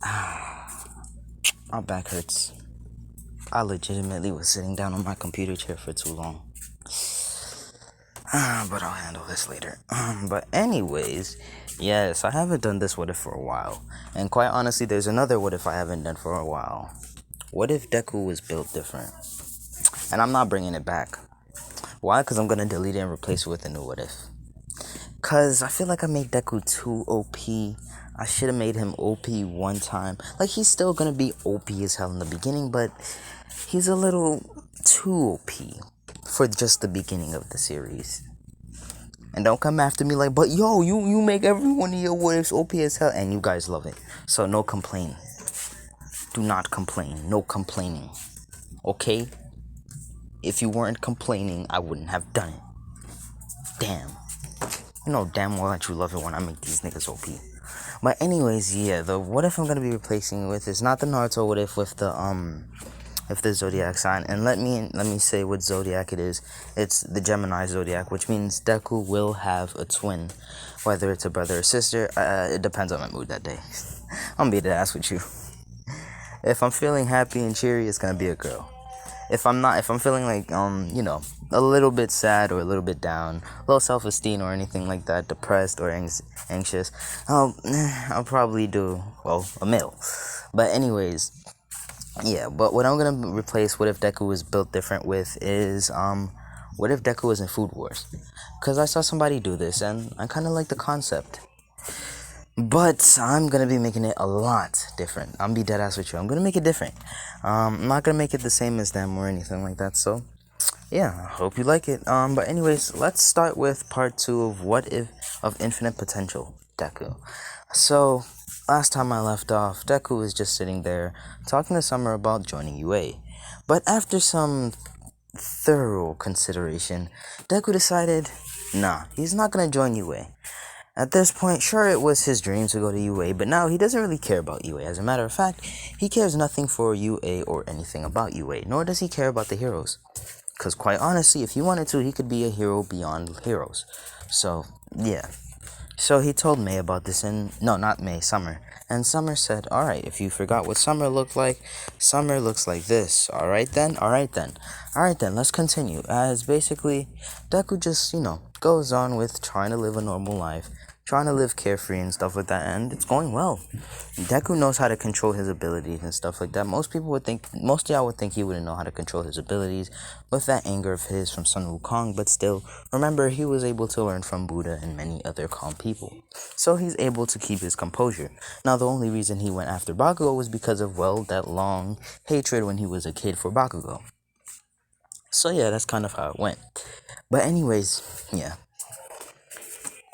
My back hurts. I legitimately was sitting down on my computer chair for too long. But I'll handle this later. But anyways, yes, I haven't done this what if for a while. And quite honestly, there's another what if I haven't done for a while. What if Deku was built different? And I'm not bringing it back. Why? Because I'm gonna delete it and replace it with a new what if. Cause I feel like I made Deku too OP. I should have made him OP one time. Like he's still gonna be OP as hell in the beginning, but he's a little too OP for just the beginning of the series. And don't come after me like, but yo, you make every one of your what ifs OP as hell, and you guys love it. So no complain. Do not complain. No complaining. Okay? If you weren't complaining, I wouldn't have done it. Damn. You know damn well that you love it when I make these niggas OP. But anyways, yeah, the what if I'm gonna be replacing with is not the Naruto what if with the zodiac sign. And let me say what zodiac it is. It's the Gemini zodiac, which means Deku will have a twin, whether it's a brother or sister. It depends on my mood that day. I'm gonna be the ass with you. If I'm feeling happy and cheery, it's gonna be a girl. If I'm feeling like a little bit sad or a little bit down, low self-esteem or anything like that, depressed or anxious, I'll probably do a male. But anyways, yeah. But what I'm gonna replace what if Deku was built different with is what if Deku was in Food Wars? Cause I saw somebody do this and I kind of like the concept. But I'm gonna be making it a lot different. I'm gonna be dead ass with you. I'm gonna make it different. I'm not gonna make it the same as them or anything like that. So, yeah, I hope you like it. But anyways, let's start with part 2 of what if of Infinite Potential Deku. So, last time I left off, Deku was just sitting there talking to Summer about joining UA. But after some thorough consideration, Deku decided, nah, he's not gonna join UA. At this point, sure, it was his dream to go to UA, but now he doesn't really care about UA. As a matter of fact, he cares nothing for UA or anything about UA, nor does he care about the heroes. Because quite honestly, if he wanted to, he could be a hero beyond heroes. So, yeah. So he told May about this and, no, not May, Summer. And Summer said, alright, if you forgot what Summer looked like, Summer looks like this. Alright then, let's continue. As basically, Deku just, goes on with trying to live a normal life, trying to live carefree and stuff like that, and it's going well. Deku knows how to control his abilities and stuff like that. Most of y'all would think he wouldn't know how to control his abilities with that anger of his from Sun Wukong, but still, remember, he was able to learn from Buddha and many other calm people. So he's able to keep his composure. Now, the only reason he went after Bakugo was because of, that long hatred when he was a kid for Bakugo. So yeah, that's kind of how it went. But anyways, yeah.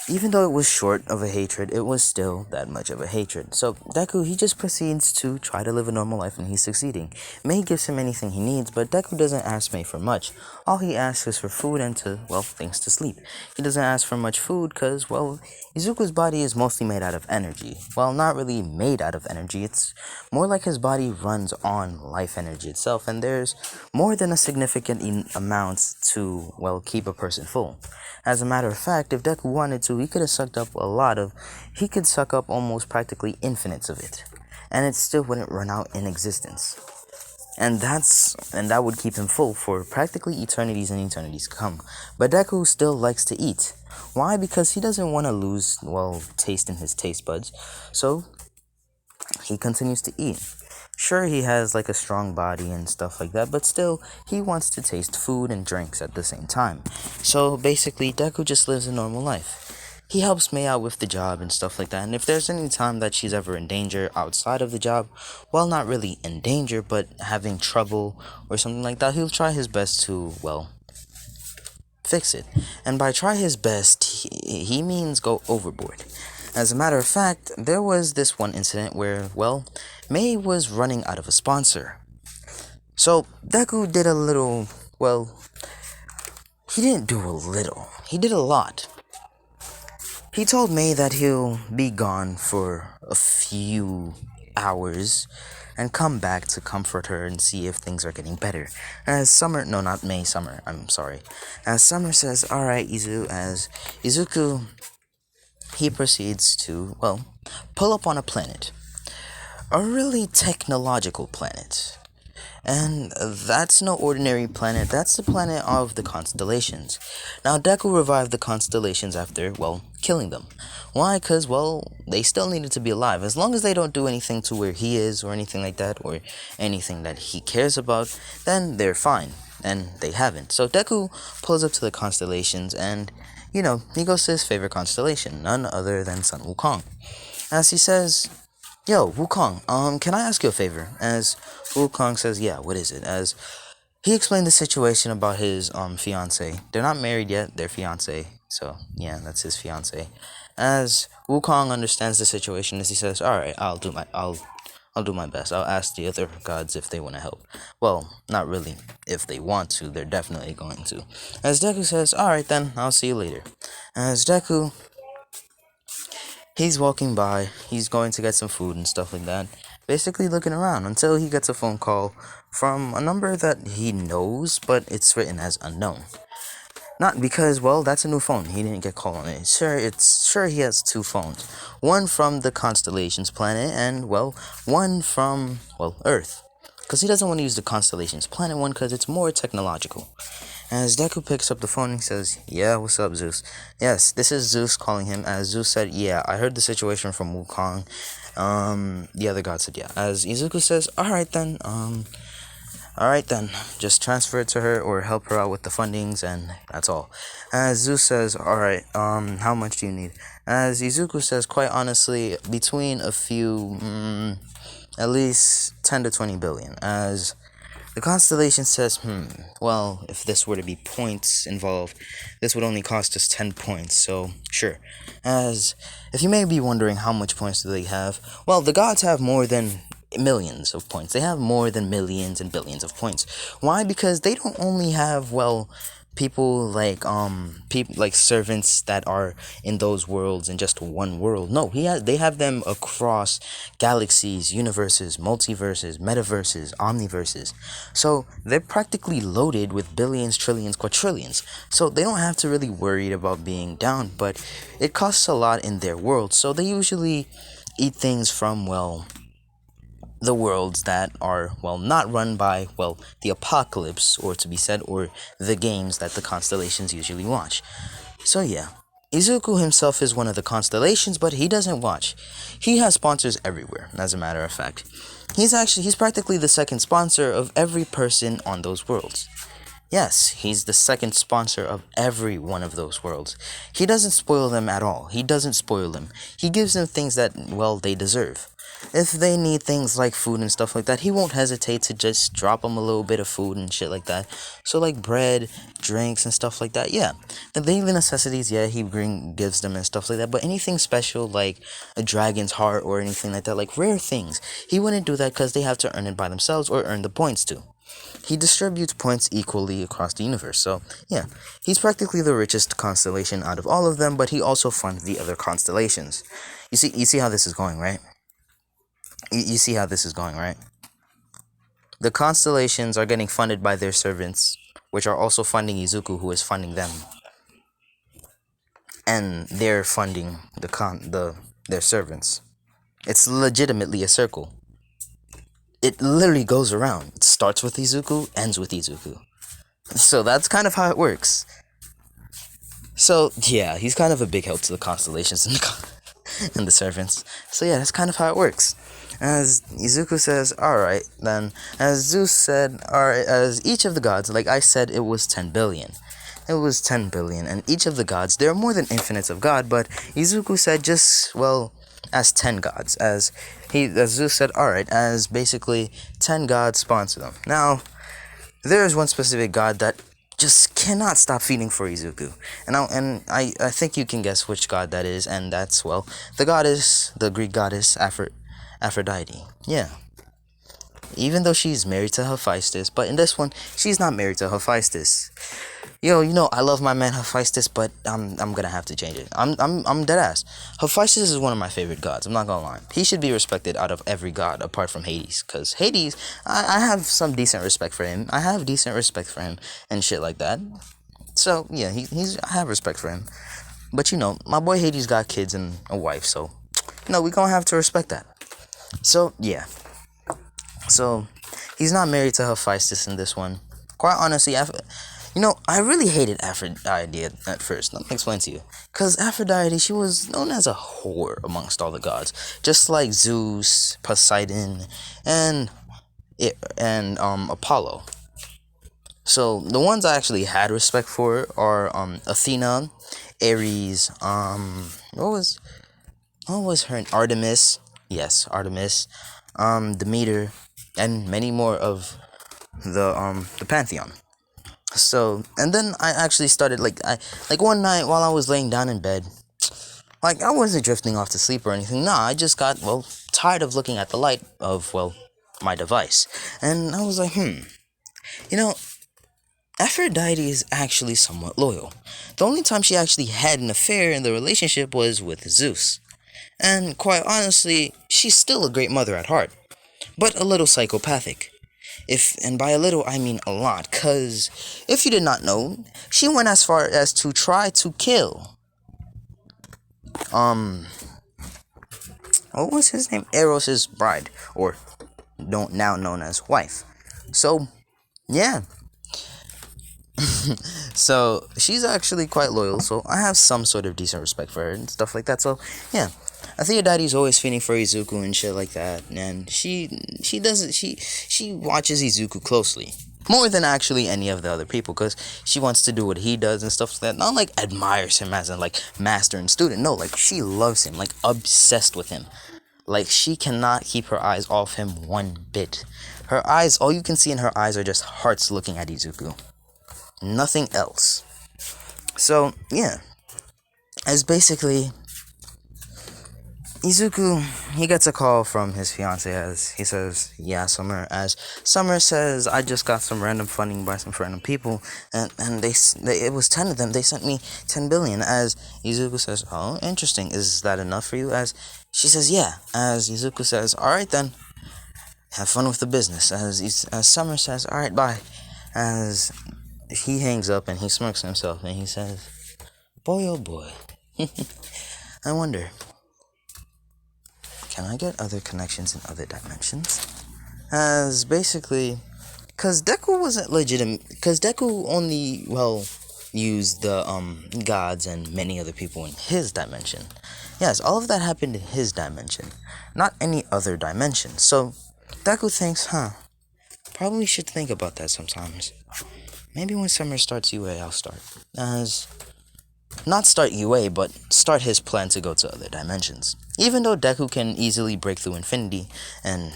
Even though it was short of a hatred, it was still that much of a hatred. So Deku, he just proceeds to try to live a normal life and he's succeeding. Mei gives him anything he needs, but Deku doesn't ask Mei for much. All he asks is for food and things to sleep. He doesn't ask for much food because, Izuku's body is mostly made out of energy. Well, not really made out of energy, it's more like his body runs on life energy itself, and there's more than a significant amount to, keep a person full. As a matter of fact, if Deku wanted to, he could suck up almost practically infinites of it. And it still wouldn't run out in existence. And that would keep him full for practically eternities and eternities to come. But Deku still likes to eat. Why? Because he doesn't want to lose, taste in his taste buds. So, he continues to eat. Sure, he has a strong body and stuff like that, but still, he wants to taste food and drinks at the same time. So basically, Deku just lives a normal life. He helps Mei out with the job and stuff like that, and if there's any time that she's ever in danger outside of the job, not really in danger, but having trouble or something like that, he'll try his best to, fix it. And by try his best, he means go overboard. As a matter of fact, there was this one incident where, Mei was running out of a sponsor. So, Deku did a little, he didn't do a little. He did a lot. He told Mei that he'll be gone for a few hours and come back to comfort her and see if things are getting better. As Summer, no, not Mei, Summer, I'm sorry. As Summer says, alright, as Izuku, he proceeds to, pull up on a planet. a really technological planet. And that's no ordinary planet, that's the planet of the constellations. Now, Deku revived the constellations after, well, killing them. Why? Because, well, they still needed to be alive. As long as they don't do anything to where he is, or anything like that, or anything that he cares about, then they're fine. And they haven't. So Deku pulls up to the constellations and, he goes to his favorite constellation, none other than Sun Wukong. As he says, "Yo, Wukong, can I ask you a favor?" As Wukong says, "Yeah, what is it?" As he explained the situation about his fiance. They're not married yet, they're fiance. So yeah, that's his fiance. As Wukong understands the situation, as he says, "All right, I'll do my best. I'll ask the other gods if they want to help." Well, not really. If they want to, they're definitely going to. As Deku says, "All right then, I'll see you later." As Deku, he's walking by, he's going to get some food and stuff like that, basically looking around until he gets a phone call from a number that he knows, but it's written as unknown. Not because, well, that's a new phone. He didn't get called on it. Sure he has two phones. One from the Constellations planet and, well, one from, well, Earth. Because he doesn't want to use the Constellations planet one because it's more technological. As Deku picks up the phone, he says, "Yeah, what's up, Zeus?" Yes, this is Zeus calling him. As Zeus said, "Yeah, I heard the situation from Wukong." The other god said, "Yeah." As Izuku says, all right then, just transfer it to her or help her out with the fundings, and that's all." As Zeus says, "All right, how much do you need?" As Izuku says, "Quite honestly, between a few, at least 10 to 20 billion." As the constellation says, well, if this were to be points involved, this would only cost us 10 points, so sure. As if you may be wondering how much points do they have, well, the gods have more than millions of points. They have more than millions and billions of points. Why? Because they don't only have, well, people like servants that are in those worlds in just one world. No, they have them across galaxies, universes, multiverses, metaverses, omniverses. So they're practically loaded with billions, trillions, quadrillions. So they don't have to really worry about being down, but it costs a lot in their world. So they usually eat things from, well, the worlds that are, well, not run by, well, the apocalypse, or to be said, or the games that the constellations usually watch. So yeah, Izuku himself is one of the constellations, but he doesn't watch. He has sponsors everywhere, as a matter of fact. He's practically the second sponsor of every person on those worlds. Yes, he's the second sponsor of every one of those worlds. He doesn't spoil them at all. He doesn't spoil them. He gives them things that, well, they deserve. If they need things like food and stuff like that, he won't hesitate to just drop them a little bit of food and shit like that. So like bread, drinks, and stuff like that, yeah. The daily necessities, yeah, gives them and stuff like that. But anything special like a dragon's heart or anything like that, like rare things, he wouldn't do that because they have to earn it by themselves or earn the points too. He distributes points equally across the universe, so yeah, he's practically the richest constellation out of all of them, but he also funds the other constellations. You see how this is going, right? You see how this is going, right? The constellations are getting funded by their servants, which are also funding Izuku, who is funding them, and they're funding their servants. It's legitimately a circle. It literally goes around. It starts with Izuku, ends with Izuku. So that's kind of how it works. So yeah, he's kind of a big help to the constellations and the servants. So yeah, that's kind of how it works. As Izuku says, "Alright, then." As Zeus said, "Alright," as each of the gods, like I said, it was 10 billion. It was 10 billion, and each of the gods, there are more than infinites of God, but Izuku said just, well, as 10 gods. As Zeus said, "Alright," as basically 10 gods sponsor them. Now, there is one specific god that just cannot stop feeding for Izuku. And I think you can guess which god that is, and that's, well, the Greek goddess Aphrodite. Yeah. Even though she's married to Hephaestus, but in this one, she's not married to Hephaestus. Yo, I love my man Hephaestus, but I'm gonna have to change it. I'm dead ass. Hephaestus is one of my favorite gods. I'm not gonna lie. He should be respected out of every god apart from Hades, cause Hades, I have some decent respect for him. I have decent respect for him and shit like that. So yeah, I have respect for him. But my boy Hades got kids and a wife, so we gonna have to respect that. So yeah, so he's not married to Hephaestus in this one. Quite honestly, I really hated Aphrodite at first. Let me explain to you. Because Aphrodite, she was known as a whore amongst all the gods, just like Zeus, Poseidon, and Apollo. So the ones I actually had respect for are Athena, Ares, what was her name? Artemis, yes, Artemis, Demeter, and many more of the pantheon. So, and then I actually started like one night while I was laying down in bed, like I wasn't drifting off to sleep or anything. Nah, I just got tired of looking at the light of my device, and I was like, you know, Aphrodite is actually somewhat loyal. The only time she actually had an affair in the relationship was with Zeus. And quite honestly, she's still a great mother at heart, but a little psychopathic. And by a little I mean a lot, cause if you did not know, she went as far as to try to kill um what was his name? Eros's bride, or now known as wife. So yeah, so she's actually quite loyal, so I have some sort of decent respect for her and stuff like that. So yeah, Aphrodite's always feeling for Izuku and shit like that, and she doesn't she watches Izuku closely. More than actually any of the other people, because she wants to do what he does and stuff like that. Not like admires him as in like master and student. No, like she loves him, like obsessed with him. Like she cannot keep her eyes off him one bit. Her eyes, all you can see in her eyes are just hearts looking at Izuku. Nothing else. So yeah, as basically Izuku, he gets a call from his fiance as he says, yeah, Summer. As Summer says, I just got some random funding by some random people, and it was 10 of them. They sent me 10 billion. As Izuku says, oh, interesting. Is that enough for you? As she says, yeah. As Izuku says, all right then, have fun with the business. As Summer says, all right, bye. As he hangs up and he smirks to himself and he says, boy, oh boy. I wonder, can I get other connections in other dimensions? As basically, because Deku wasn't legitimate, because Deku only, used the gods and many other people in his dimension. Yes, all of that happened in his dimension, not any other dimension. So Deku thinks, probably should think about that sometimes. Maybe when Summer starts UA, I'll start. As not start UA, but start his plan to go to other dimensions. Even though Deku can easily break through infinity and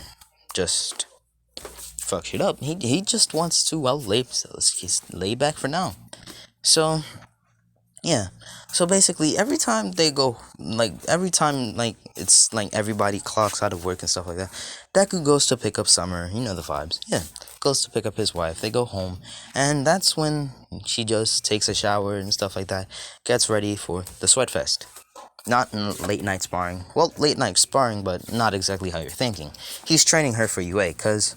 just fuck shit up, he just wants to lay back for now. So yeah. So basically, every time it's like everybody clocks out of work and stuff like that, Deku goes to pick up Summer. You know the vibes. Yeah. Goes to pick up his wife. They go home. And that's when she just takes a shower and stuff like that. Gets ready for the Sweat Fest. Not in late night sparring. Well, late night sparring, but not exactly how you're thinking. He's training her for UA, because,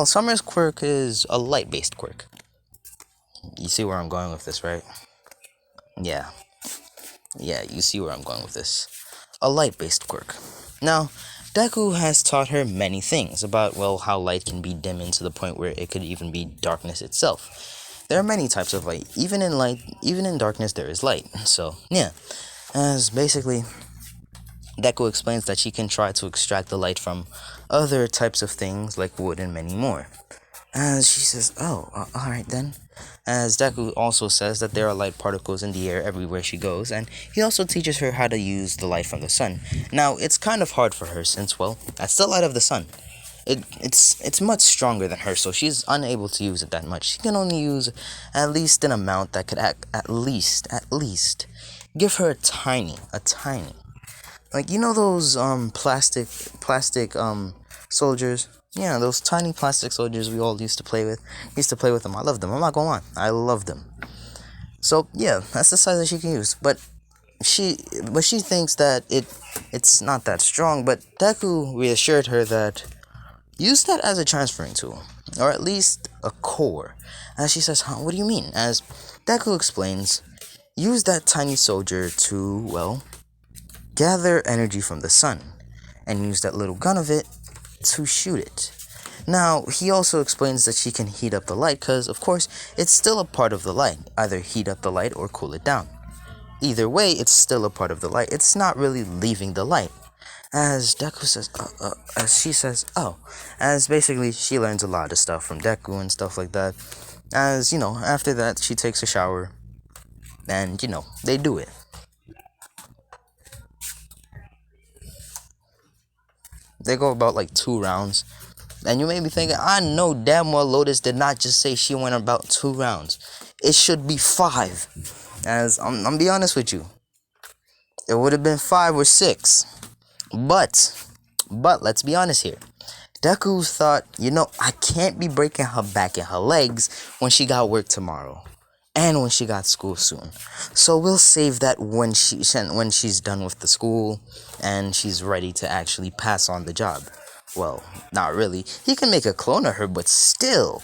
Summer's quirk is a light based quirk. You see where I'm going with this, right? Yeah. Yeah, you see where I'm going with this. A light-based quirk. Now, Deku has taught her many things about, how light can be dim to the point where it could even be darkness itself. There are many types of light. Even in darkness, there is light. So, yeah. As basically, Deku explains that she can try to extract the light from other types of things like wood and many more. As she says, alright then. As Deku also says that there are light particles in the air everywhere she goes, and he also teaches her how to use the light from the sun. Now, it's kind of hard for her since, that's the light of the sun. It's much stronger than her, so she's unable to use it that much. She can only use at least an amount that could at least give her a tiny, like, you know those plastic soldiers. Yeah, those tiny plastic soldiers we all used to play with. Used to play with them. I love them. I'm not gonna lie. I love them. So yeah, that's the size that she can use. But she thinks that it's not that strong. But Deku reassured her that use that as a transferring tool, or at least a core. As she says, what do you mean? As Deku explains, use that tiny soldier to gather energy from the sun. and use that little gun of it to shoot it. Now, he also explains that she can heat up the light because, of course, it's still a part of the light. Either heat up the light or cool it down. Either way, it's still a part of the light. It's not really leaving the light. As Deku says, as she says, oh, as basically she learns a lot of stuff from Deku and stuff like that. As, after that, she takes a shower, and, they do it. They go about like 2 rounds. And you may be thinking, I know damn well Lotus did not just say she went about 2 rounds. It should be 5. As I'm be honest with you. It would have been 5 or 6. But let's be honest here. Deku thought, I can't be breaking her back and her legs when she got work tomorrow. And when she got school soon. So we'll save that when she's done with the school and she's ready to actually pass on the job. Well, not really. He can make a clone of her, but still.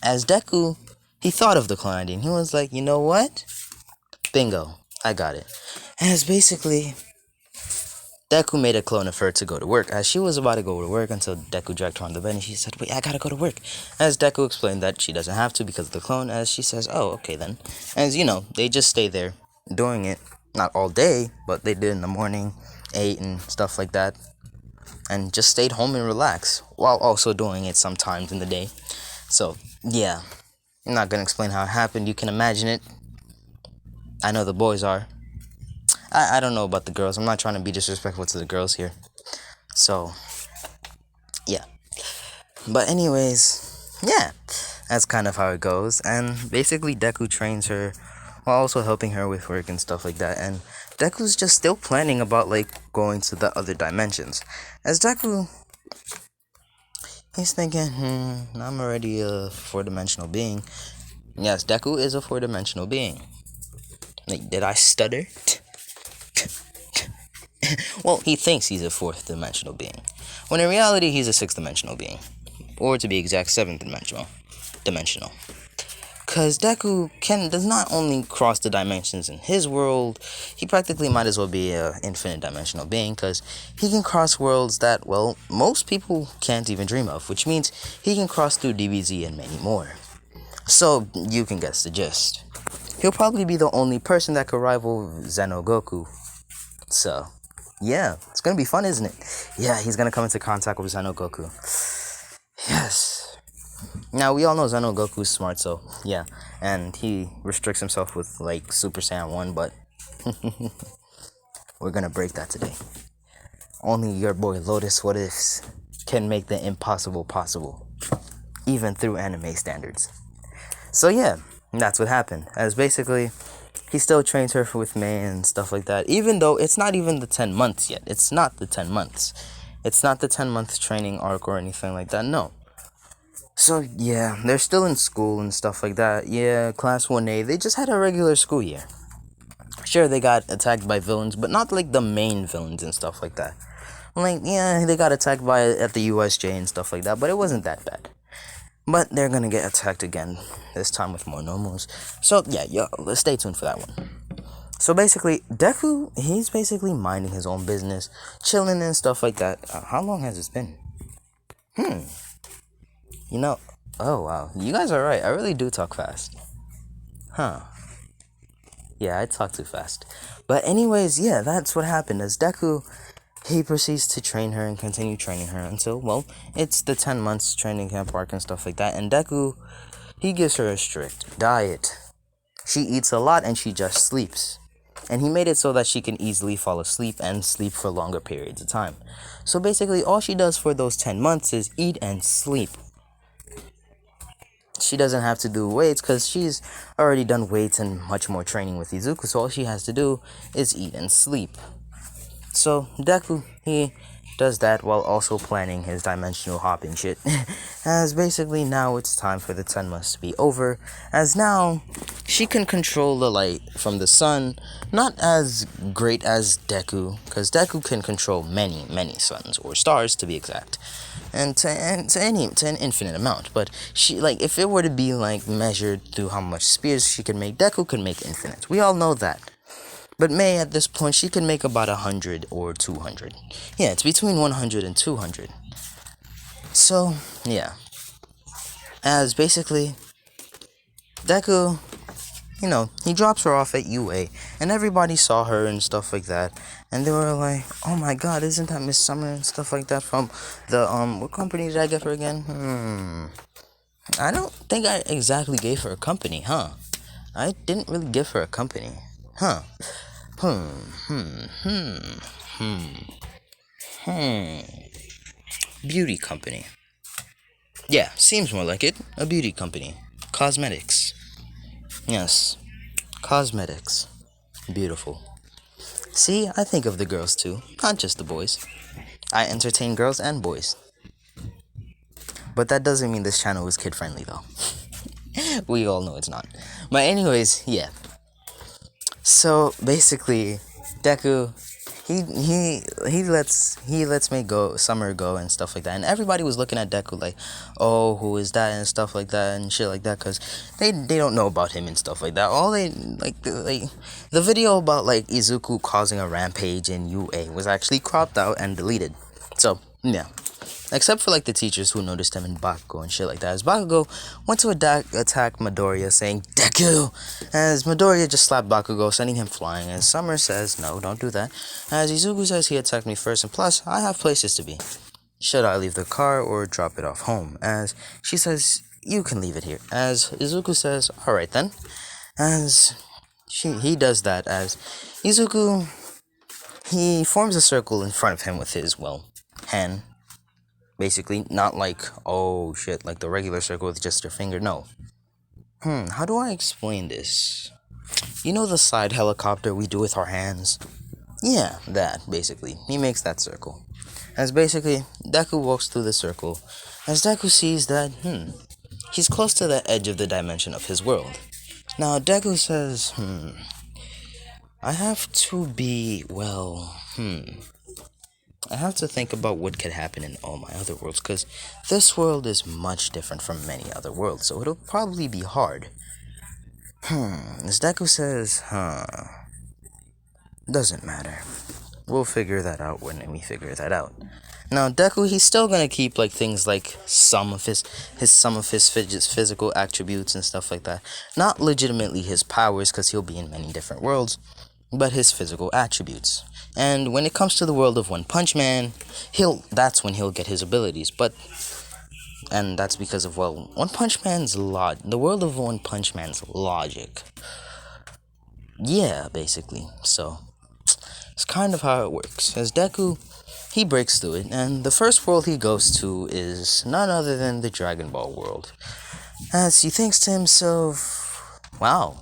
As Deku, he thought of the clone idea and he was like, you know what? Bingo. I got it. As basically, Deku made a clone of her to go to work. As she was about to go to work until Deku dragged her on the bed and she said, wait, I gotta go to work. As Deku explained that she doesn't have to because of the clone, as she says, oh, okay then. As they just stay there doing it. Not all day, but they did in the morning, ate and stuff like that. And just stayed home and relaxed while also doing it sometimes in the day. So, yeah. I'm not gonna explain how it happened. You can imagine it. I know the boys are. I don't know about the girls. I'm not trying to be disrespectful to the girls here. So, yeah. But anyways, yeah. That's kind of how it goes. And basically Deku trains her while also helping her with work and stuff like that. And Deku's just still planning about, going to the other dimensions. As Deku, he's thinking, I'm already a 4-dimensional being. Yes, Deku is a 4-dimensional being. Did I stutter? Well, he thinks he's a 4th-dimensional being. When in reality, he's a 6th-dimensional being. Or to be exact, 7th-dimensional. Because Deku does not only cross the dimensions in his world, he practically might as well be an infinite dimensional being, because he can cross worlds that, well, most people can't even dream of, which means he can cross through DBZ and many more. So, you can guess the gist. He'll probably be the only person that could rival Zenogoku. So, yeah, it's gonna be fun, isn't it? Yeah, he's gonna come into contact with Zenogoku. Yes. Now, we all know Zenogoku's smart, so, yeah. And he restricts himself with, Super Saiyan 1, but we're gonna break that today. Only your boy Lotus What Ifs can make the impossible possible, even through anime standards. So, yeah, that's what happened. As basically, he still trains her with Mei and stuff like that, even though it's not even the 10 months yet. It's not the 10 months. It's not the 10-month training arc or anything like that, no. So, yeah, they're still in school and stuff like that. Yeah, Class 1A, they just had a regular school year. Sure, they got attacked by villains, but not the main villains and stuff like that. Yeah, they got attacked at the USJ and stuff like that, but it wasn't that bad. But they're gonna get attacked again, this time with more normals. So, yeah, let's stay tuned for that one. So, basically, Deku, he's basically minding his own business, chilling and stuff like that. How long has this been? Oh, wow. You guys are right. I really do talk fast. Huh. Yeah, I talk too fast. But anyways, yeah, that's what happened. As Deku, he proceeds to train her and continue training her until, well, it's the 10 months training camp arc and stuff like that. And Deku, he gives her a strict diet. She eats a lot and she just sleeps. And he made it so that she can easily fall asleep and sleep for longer periods of time. So basically, all she does for those 10 months is eat and sleep. She doesn't have to do weights because she's already done weights and much more training with Izuku. So all she has to do is eat and sleep. So Deku, he does that while also planning his dimensional hopping shit. As basically now it's time for the 10 months to be over. As now she can control the light from the sun. Not as great as Deku, because Deku can control many, many suns, or stars to be exact. And to an infinite amount. But she, if it were to be, measured through how much spears she can make, Deku can make infinite. We all know that. But May, at this point, she can make about 100 or 200. Yeah, it's between 100 and 200. So, yeah. As basically, Deku, he drops her off at UA, and everybody saw her and stuff like that, and they were like, "Oh my God, isn't that Miss Summer and stuff like that from the what company did I get her again? I don't think I exactly gave her a company, huh? I didn't really give her a company, huh? Beauty company. Yeah, seems more like it. A beauty company. Cosmetics. Yes, cosmetics. Beautiful. See, I think of the girls too, not just the boys. I entertain girls and boys. But that doesn't mean this channel is kid friendly though. We all know it's not. But anyways, yeah. So basically, Deku, he lets me go, Summer go and stuff like that, and everybody was looking at Deku like, oh, who is that and stuff like that and shit like that, cause they don't know about him and stuff like that. All they the video about like Izuku causing a rampage in UA was actually cropped out and deleted. So yeah. Except for like the teachers who noticed him in Bakugo and shit like that. As Bakugo went to attack Midoriya, saying Deku, as Midoriya just slapped Bakugo, sending him flying. As Summer says, no, don't do that. As Izuku says he attacked me first, and plus I have places to be. Should I leave the car or drop it off home? As she says, you can leave it here. As Izuku says, all right then. As he does that. As Izuku, he forms a circle in front of him with his hand. Basically, not like, oh shit, like the regular circle with just your finger. No. How do I explain this? You know the side helicopter we do with our hands? Yeah, that, basically. He makes that circle. As basically, Deku walks through the circle. As Deku sees that, he's close to the edge of the dimension of his world. Now, Deku says, I have to be, I have to think about what could happen in all my other worlds, because this world is much different from many other worlds, so it'll probably be hard. As Deku says, doesn't matter. We'll figure that out when we figure that out. Now, Deku, he's still gonna keep like things like some of his physical attributes and stuff like that. Not legitimately his powers, because he'll be in many different worlds, but his physical attributes. And when it comes to the world of One Punch Man, that's when he'll get his abilities. And that's because of, One Punch Man's the world of One Punch Man's logic. Yeah, basically. So, it's kind of how it works. As Deku, he breaks through it, and the first world he goes to is none other than the Dragon Ball world. As he thinks to himself, wow,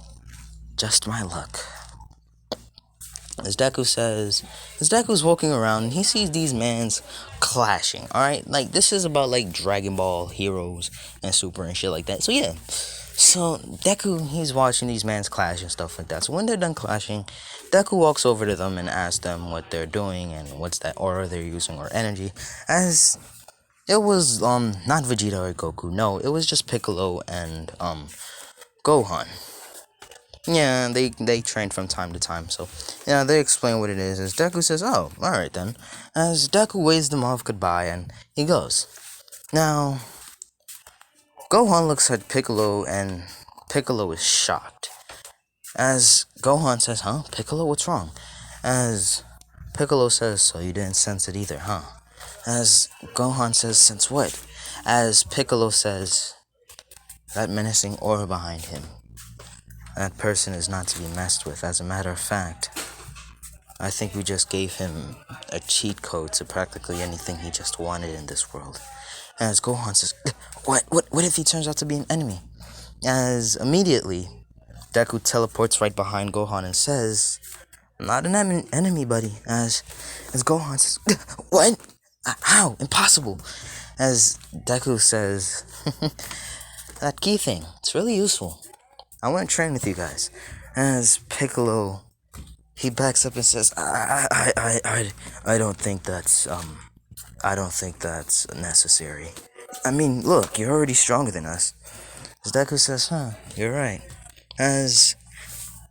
just my luck. As Deku's walking around, and he sees these mans clashing, alright? Like, this is about, like, Dragon Ball heroes and Super and shit like that. So, yeah. So, Deku, he's watching these mans clash and stuff like that. So, when they're done clashing, Deku walks over to them and asks them what they're doing and what's that aura they're using or energy. As it was, not Vegeta or Goku. No, it was just Piccolo and, Gohan. Yeah, they train from time to time, so, yeah, they explain what it is, as Deku says, oh, alright then, as Deku waves them off goodbye, and he goes. Now, Gohan looks at Piccolo, and Piccolo is shocked, as Gohan says, huh, Piccolo, what's wrong? As Piccolo says, so you didn't sense it either, huh? As Gohan says, sense what? As Piccolo says, that menacing aura behind him. That person is not to be messed with. As a matter of fact, I think we just gave him a cheat code to practically anything he just wanted in this world. As Gohan says, what if he turns out to be an enemy? As immediately, Deku teleports right behind Gohan and says, not an enemy, buddy. As Gohan says, what? How? Impossible. As Deku says, that key thing, it's really useful. I want to train with you guys. As Piccolo, he backs up and says, I don't think that's necessary. I mean, look, you're already stronger than us. As Deku says, you're right. As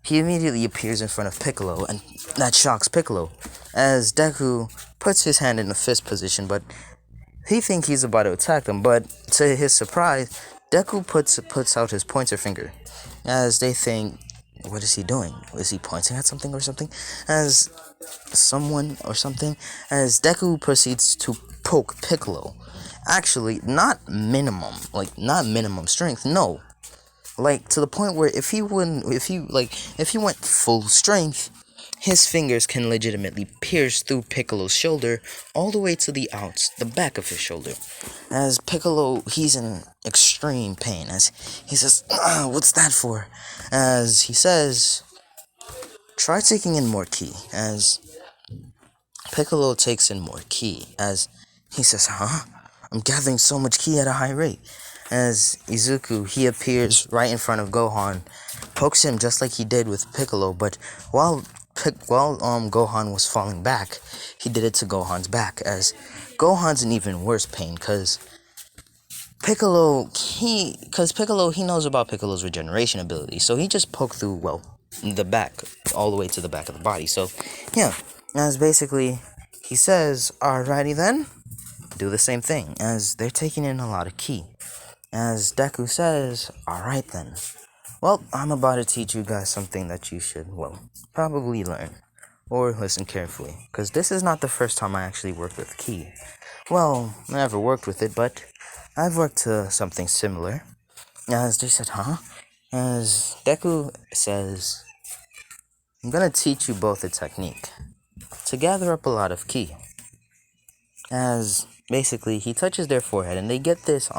he immediately appears in front of Piccolo, and that shocks Piccolo, as Deku puts his hand in a fist position, but he thinks he's about to attack them, but to his surprise, Deku puts out his pointer finger, as they think, what is he doing? Is he pointing at something or something? As someone or something, as Deku proceeds to poke Piccolo. Actually, not minimum strength, no. Like, to the point where if he went full strength, his fingers can legitimately pierce through Piccolo's shoulder all the way to the back of his shoulder. As Piccolo, he's in extreme pain, as he says, what's that for? As he says, try taking in more ki. As Piccolo takes in more ki, as he says, huh? I'm gathering so much ki at a high rate. As Izuku, he appears right in front of Gohan, pokes him just like he did with Piccolo, but while Gohan was falling back, he did it to Gohan's back, as Gohan's in even worse pain, cause Piccolo, he knows about Piccolo's regeneration ability, so he just poked through, the back, all the way to the back of the body, so, yeah, as basically, he says, alrighty then, do the same thing, as they're taking in a lot of ki. As Deku says, alright then. Well, I'm about to teach you guys something that you should, probably learn. Or listen carefully. Because this is not the first time I actually worked with ki. Well, I never worked with it, but I've worked to something similar. As they said, huh? As Deku says, I'm gonna teach you both a technique to gather up a lot of ki. As basically, he touches their forehead and they get this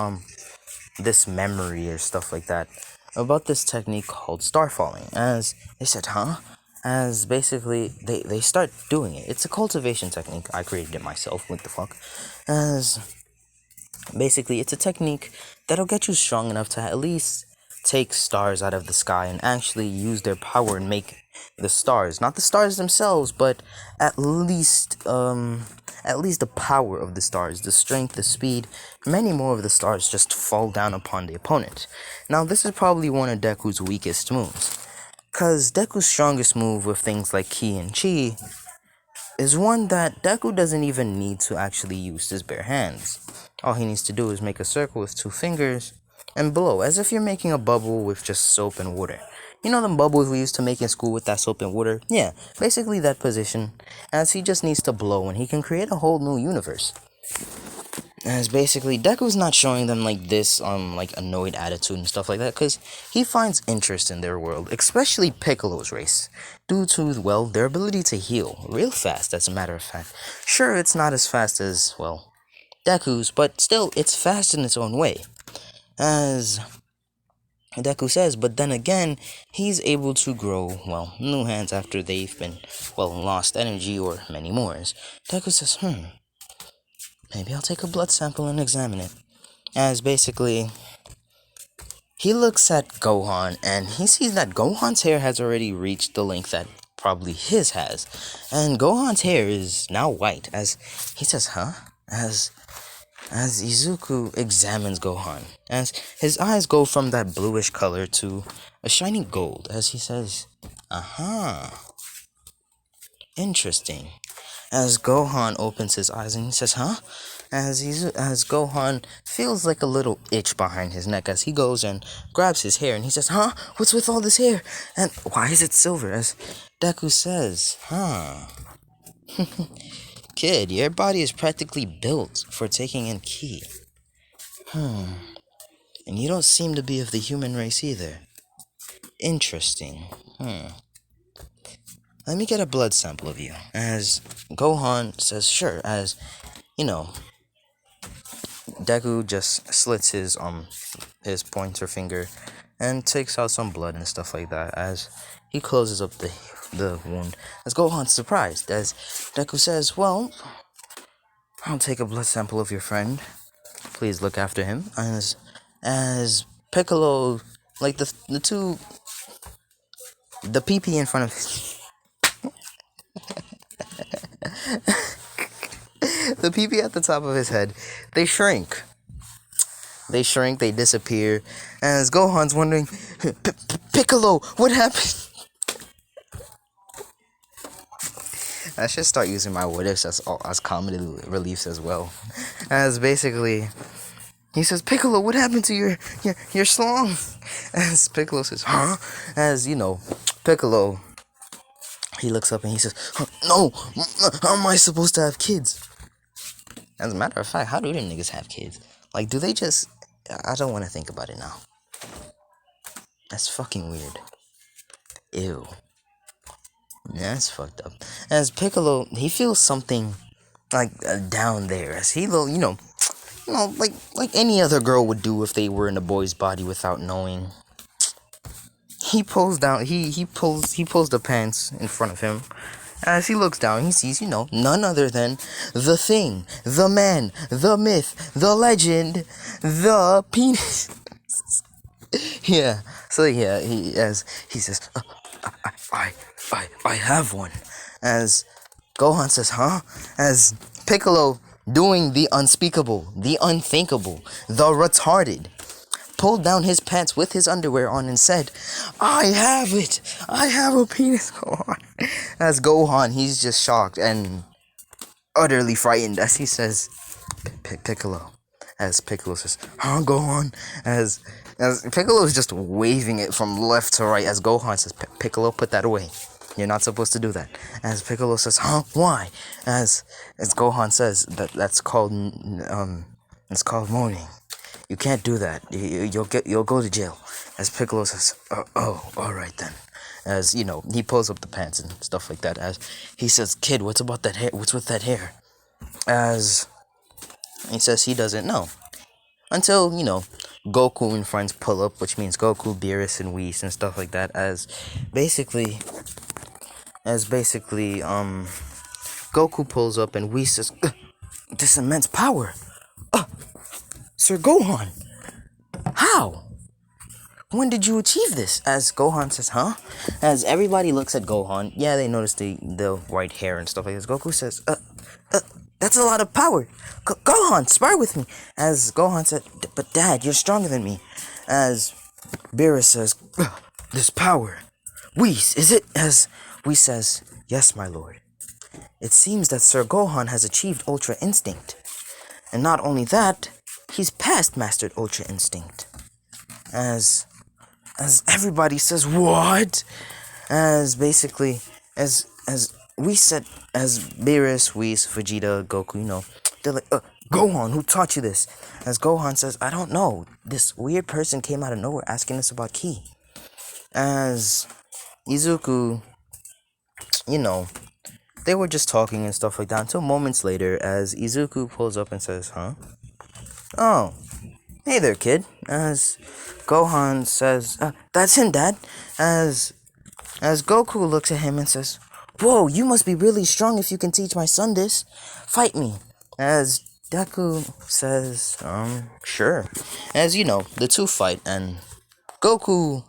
memory or stuff like that about this technique called star falling. As they said, huh? As basically they start doing it. It's a cultivation technique. I created it myself. What the fuck? As basically it's a technique that'll get you strong enough to at least take stars out of the sky and actually use their power and make the stars, not the stars themselves, but at least the power of the stars, the strength, the speed, many more of the stars just fall down upon the opponent. Now, this is probably one of Deku's weakest moves, cause Deku's strongest move with things like Ki and Chi is one that Deku doesn't even need to actually use his bare hands. All he needs to do is make a circle with 2 fingers and blow, as if you're making a bubble with just soap and water. You know them bubbles we used to make in school with that soap and water? Yeah, basically that position, as he just needs to blow and he can create a whole new universe. As basically, Deku's not showing them like this, annoyed attitude and stuff like that, because he finds interest in their world, especially Piccolo's race, due to, their ability to heal real fast, as a matter of fact. Sure, it's not as fast as, Deku's, but still, it's fast in its own way. As Deku says, but then again, he's able to grow, new hands after they've been, lost energy or many more. As Deku says, maybe I'll take a blood sample and examine it. As basically, he looks at Gohan and he sees that Gohan's hair has already reached the length that probably his has. And Gohan's hair is now white, as he says, as Izuku examines Gohan, as his eyes go from that bluish color to a shiny gold, as he says, interesting. As Gohan opens his eyes and he says, as Gohan feels like a little itch behind his neck as he goes and grabs his hair and he says, what's with all this hair? And why is it silver? As Deku says, Kid, your body is practically built for taking in ki. And you don't seem to be of the human race either. Interesting. Let me get a blood sample of you. As Gohan says, sure, as, Deku just slits his pointer finger and takes out some blood and stuff like that as he closes up the wound. As Gohan's surprised, as Deku says, I'll take a blood sample of your friend. Please look after him. As Piccolo, the PP in front of the PP at the top of his head, they shrink. They shrink, they disappear. As Gohan's wondering, Piccolo, what happened? I should start using my what ifs as comedy reliefs as well. As basically, he says, Piccolo, what happened to your song? As Piccolo says, huh? As you know, Piccolo, he looks up and he says, huh, no, how am I supposed to have kids? As a matter of fact, how do the niggas have kids? Like, do they just? I don't want to think about it now. That's fucking weird. Ew. That's fucked up. As Piccolo, he feels something like down there. As he, like any other girl would do if they were in a boy's body without knowing. He pulls down. He pulls the pants in front of him. As he looks down, he sees, none other than the thing, the man, the myth, the legend, the penis. Yeah. So yeah, he says, I have one. As Gohan says, huh? As Piccolo, doing the unspeakable, the unthinkable, the retarded, pulled down his pants with his underwear on and said, I have it! I have a penis, Gohan. As Gohan, he's just shocked and utterly frightened as he says, Piccolo. As Piccolo says, huh, Gohan? As Piccolo is just waving it from left to right as Gohan says, Piccolo, put that away. You're not supposed to do that. As Piccolo says, huh? Why? As Gohan says, that's called it's called moaning. You can't do that. You'll go to jail. As Piccolo says, oh, all right then. As he pulls up the pants and stuff like that. As he says, kid, what's about that hair? What's with that hair? As he says he doesn't know. Until, Goku and friends pull up, which means Goku, Beerus, and Whis and stuff like that. As basically, Goku pulls up and Whis says, this immense power. Sir Gohan, how? When did you achieve this? As Gohan says, huh? As everybody looks at Gohan, yeah, they notice the white hair and stuff like this. Goku says, that's a lot of power. Gohan, spar with me. As Gohan said, but Dad, you're stronger than me. As Beerus says, this power. Whis, is it? As Whis says, yes, my lord. It seems that Sir Gohan has achieved Ultra Instinct. And not only that, he's past mastered Ultra Instinct. As everybody says, what? As basically, as we said, as Beerus, Whis, Vegeta, Goku, they're like, Gohan, who taught you this? As Gohan says, I don't know. This weird person came out of nowhere asking us about Ki. As Izuku, they were just talking and stuff like that until moments later as Izuku pulls up and says, huh? Oh, hey there, kid. As Gohan says, that's him, Dad. As Goku looks at him and says, whoa, you must be really strong if you can teach my son this. Fight me. As Deku says, sure. As the two fight and Goku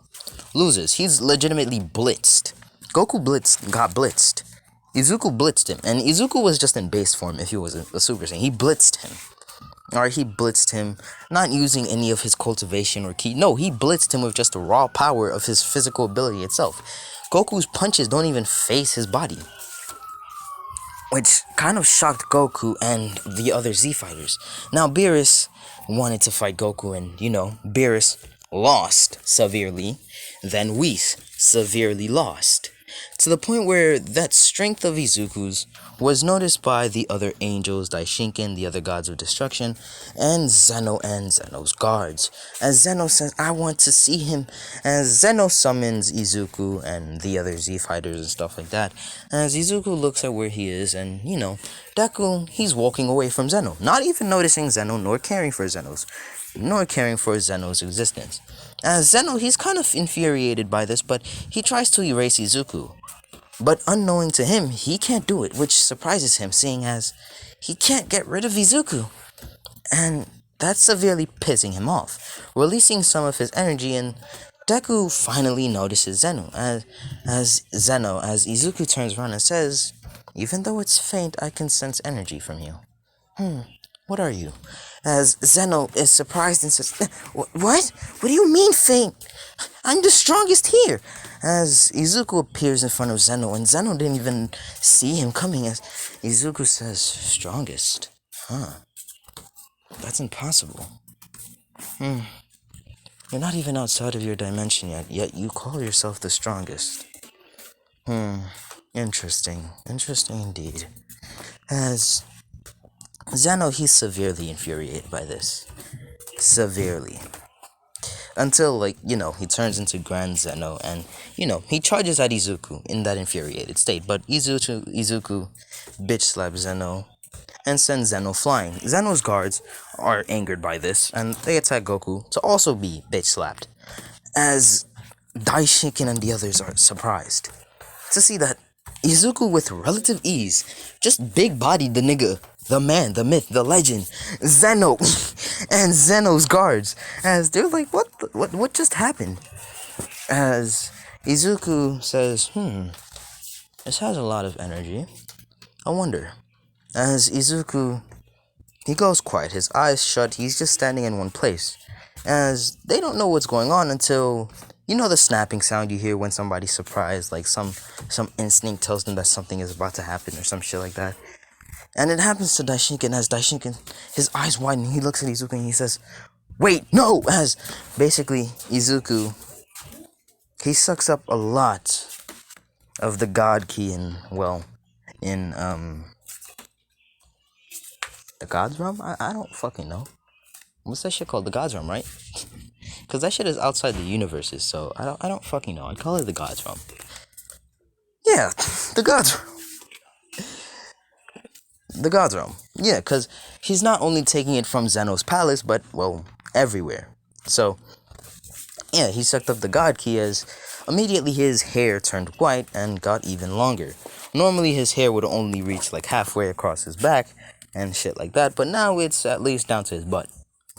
loses. He's legitimately blitzed. Goku got blitzed. Izuku blitzed him. And Izuku was just in base form if he was a Super Saiyan. He blitzed him. Or he blitzed him, not using any of his cultivation or ki. No, he blitzed him with just the raw power of his physical ability itself. Goku's punches don't even face his body. Which kind of shocked Goku and the other Z fighters. Now, Beerus wanted to fight Goku and, Beerus lost severely. Then Whis severely lost. To the point where that strength of Izuku's was noticed by the other angels, Daishinken, the other gods of destruction, and Zeno and Zeno's guards. As Zeno says, I want to see him. As Zeno summons Izuku and the other Z fighters and stuff like that. As Izuku looks at where he is and, Deku, he's walking away from Zeno. Not even noticing Zeno nor caring for Zeno's existence. As Zeno, he's kind of infuriated by this, but he tries to erase Izuku. But unknowing to him, he can't do it, which surprises him, seeing as he can't get rid of Izuku. And that's severely pissing him off, releasing some of his energy, and Deku finally notices Zeno. As Izuku turns around and says, even though it's faint, I can sense energy from you. What are you? as Zeno is surprised and says, What? What do you mean faint? I'm the strongest here! As Izuku appears in front of Zeno, and Zeno didn't even see him coming, as Izuku says, strongest? Huh. That's impossible. You're not even outside of your dimension yet you call yourself the strongest. Interesting. Interesting indeed. As Zeno, he's severely infuriated by this. Severely. Until, he turns into Grand Zeno and, he charges at Izuku in that infuriated state. But Izuku bitch slaps Zeno and sends Zeno flying. Zeno's guards are angered by this and they attack Goku to also be bitch slapped. As Daishiken and the others are surprised to see that Izuku with relative ease just big-bodied the nigga, the man, the myth, the legend, Zeno, and Zeno's guards, as they're like, what just happened? As Izuku says, this has a lot of energy. I wonder. As Izuku, he goes quiet, his eyes shut, he's just standing in one place. As they don't know what's going on until, the snapping sound you hear when somebody's surprised, like some instinct tells them that something is about to happen or some shit like that. And it happens to Daishinken, as Daishinken, his eyes widen, he looks at Izuku and he says, wait, no! As basically, Izuku, he sucks up a lot of the God Ki in the God's Realm? I don't fucking know. What's that shit called? The God's Realm, right? Because that shit is outside the universes, so I don't fucking know. I'd call it the God's Realm. Yeah, the God's Realm. The God's Realm. Yeah, because he's not only taking it from Zeno's palace, but, everywhere. So, yeah, he sucked up the God Ki as immediately his hair turned white and got even longer. Normally his hair would only reach halfway across his back and shit like that, but now it's at least down to his butt.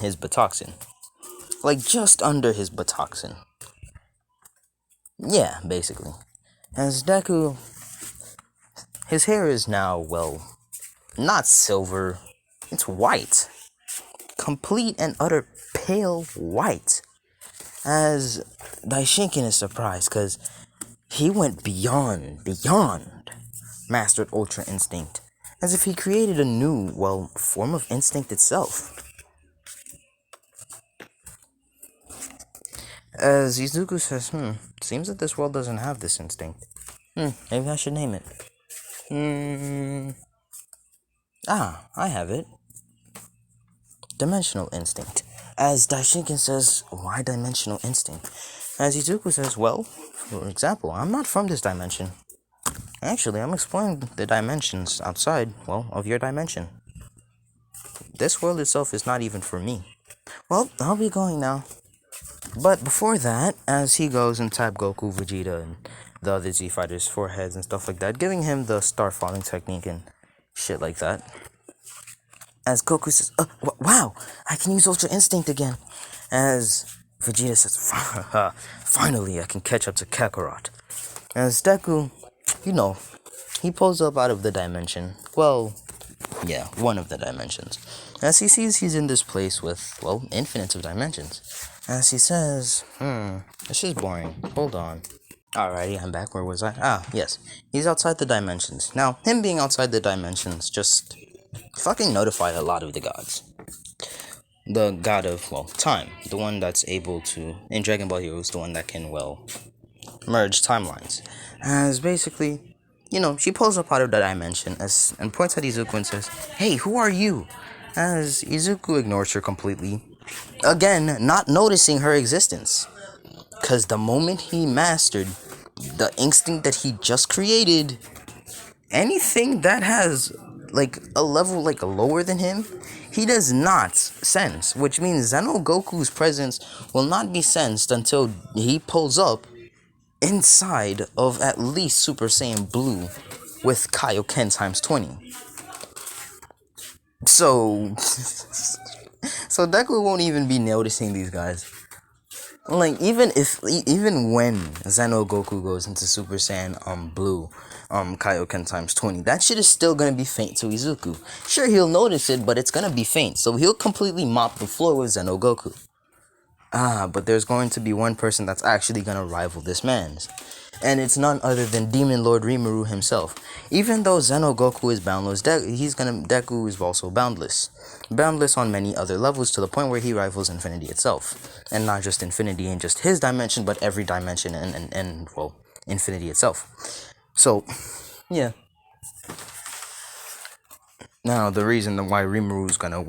His buttocks. Just under his buttocks. Yeah, basically. As Deku, his hair is now, not silver, it's white. Complete and utter pale white. As Daishinken is surprised, because he went beyond Mastered Ultra Instinct. As if he created a new, form of instinct itself. As Izuku says, seems that this world doesn't have this instinct. Maybe I should name it. I have it. Dimensional instinct. As Daishinken says, why dimensional instinct? As Izuku says, for example, I'm not from this dimension. Actually, I'm exploring the dimensions outside, of your dimension. This world itself is not even for me. I'll be going now. But before that, as he goes and taps Goku, Vegeta, and the other Z Fighters' foreheads and stuff like that, giving him the star falling technique and shit like that. As Goku says, wow, I can use Ultra Instinct again. As Vegeta says, finally I can catch up to Kakarot. As Deku, he pulls up out of the dimension. One of the dimensions. As he sees he's in this place with, infinites of dimensions. As he says, this is boring. Hold on. Alrighty, I'm back. Where was I? Yes. He's outside the dimensions. Now, him being outside the dimensions just fucking notified a lot of the gods. The god of, time. The one that's able to, in Dragon Ball Heroes, the one that can, merge timelines. As basically, she pulls up out of the dimension and points at Izuku and says, hey, who are you? As Izuku ignores her completely. Again, not noticing her existence. Because the moment he mastered the instinct that he just created, anything that has, a level, lower than him, he does not sense. Which means Zeno Goku's presence will not be sensed until he pulls up inside of at least Super Saiyan Blue with Kaioken times 20. So Deku won't even be noticing these guys. Like, even when Zeno Goku goes into Super Saiyan Blue Kaioken times 20, that shit is still gonna be faint to Izuku. Sure, he'll notice it, but it's gonna be faint, so he'll completely mop the floor with Zeno Goku. But there's going to be one person that's actually gonna rival this man's. And it's none other than Demon Lord Rimuru himself. Even though Zeno Goku is boundless, Deku is also boundless. Boundless on many other levels to the point where he rivals Infinity itself. And not just Infinity in just his dimension, but every dimension and well, Infinity itself. So, yeah. Now, the reason why Rimuru is gonna,